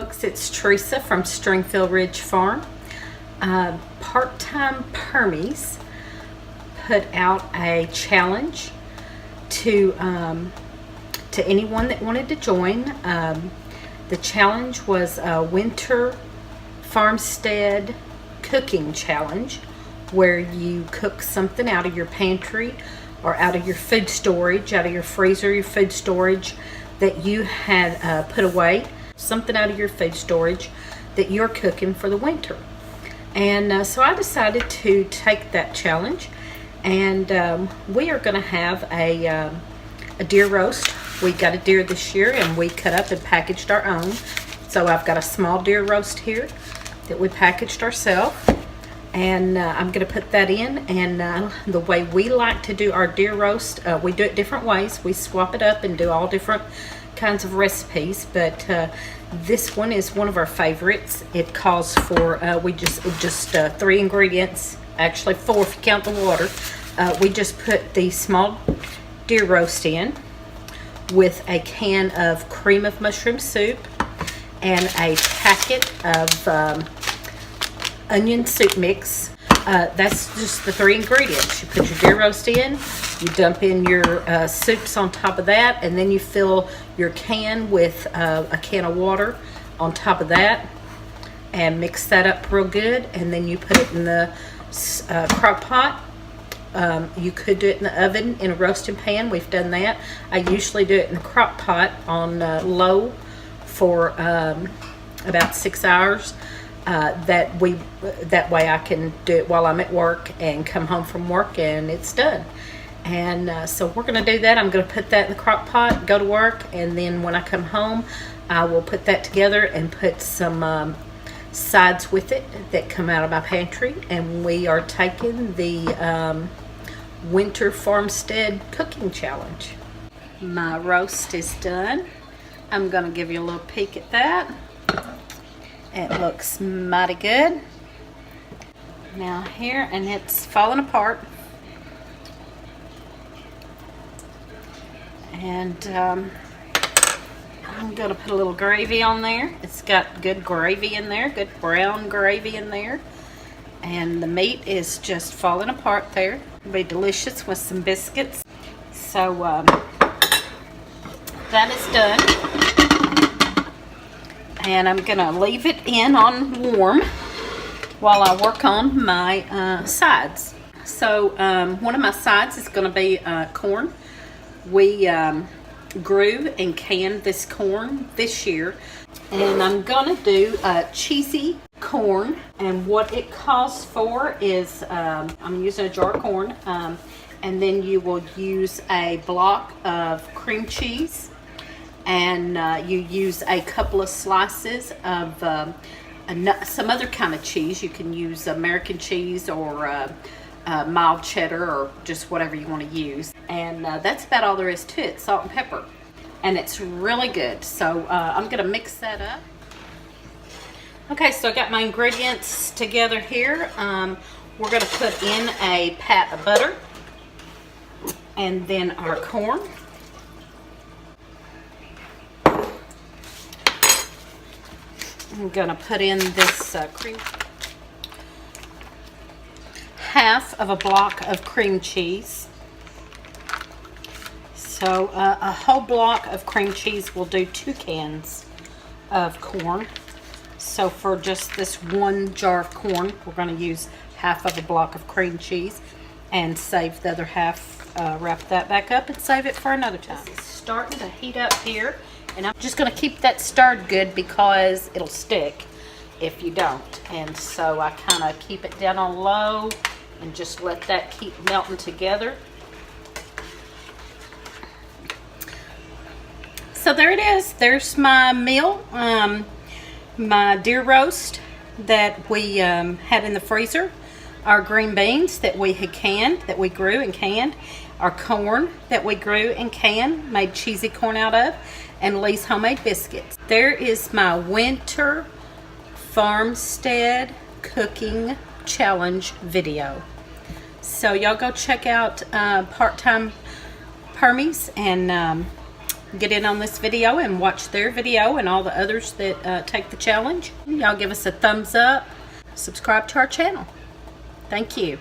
folks, it's Teresa from Stringfield Ridge Farm. Part-Time Permies put out a challenge to anyone that wanted to join. The challenge was a winter farmstead cooking challenge, where you cook something out of your pantry or out of your food storage, out of your freezer, your food storage that you had put away, something out of your food storage that you're cooking for the winter. And so I decided to take that challenge, and we are going to have a deer roast. We got a deer this year, and we cut up and packaged our own. So I've got a small deer roast here that we packaged ourselves, and I'm going to put that in. And the way we like to do our deer roast, we do it different ways. We swap it up and do all different kinds of recipes, but this one is one of our favorites. It calls for we just 3 ingredients, actually 4 if you count the water. We just put the small deer roast in with a can of cream of mushroom soup and a packet of onion soup mix. That's just the 3 ingredients. You put your deer roast in, you dump in your soups on top of that, and then you fill your can with a can of water on top of that and mix that up real good, and then you put it in the crock pot. You could do it in the oven in a roasting pan. We've done that. I usually do it in the crock pot on low for about 6 hours. That way I can do it while I'm at work and come home from work and it's done. And so we're going to do that. I'm going to put that in the crock pot, go to work, and then when I come home I will put that together and put some sides with it that come out of my pantry. And we are taking the winter farmstead cooking challenge. My roast is done. I'm going to give you a little peek at that. It looks mighty good. Now here, and it's falling apart. And I'm going to put a little gravy on there. It's got good gravy in there, good brown gravy in there. And the meat is just falling apart there. It'll be delicious with some biscuits. So that is done. And I'm going to leave it in on warm while I work on my sides. So one of my sides is going to be corn. We grew and canned this corn this year, and I'm going to do cheesy corn. And what it calls for is I'm using a jar of corn, and then you will use a block of cream cheese, and you use a couple of slices of some other kind of cheese. You can use American cheese or mild cheddar or just whatever you want to use. And that's about all there is to it, salt and pepper. And it's really good. So I'm going to mix that up. Okay, so I got my ingredients together here. We're going to put in a pat of butter, and then our corn. I'm going to put in this cream, half of a block of cream cheese. So a whole block of cream cheese will do 2 cans of corn. So for just this 1 jar of corn, we're going to use half of a block of cream cheese and save the other half, wrap that back up and save it for another time. It's starting to heat up here, and I'm just going to keep that stirred good because it'll stick if you don't. And so I kind of keep it down on low and just let that keep melting together. So there it is. There's my meal, my deer roast that we had in the freezer, our green beans that we had canned, that we grew and canned, our corn that we grew and canned, made cheesy corn out of, and Lee's homemade biscuits. There is my winter farmstead cooking challenge video. So y'all go check out Part-Time Permies and get in on this video and watch their video and all the others that take the challenge. Y'all give us a thumbs up, subscribe to our channel. Thank you.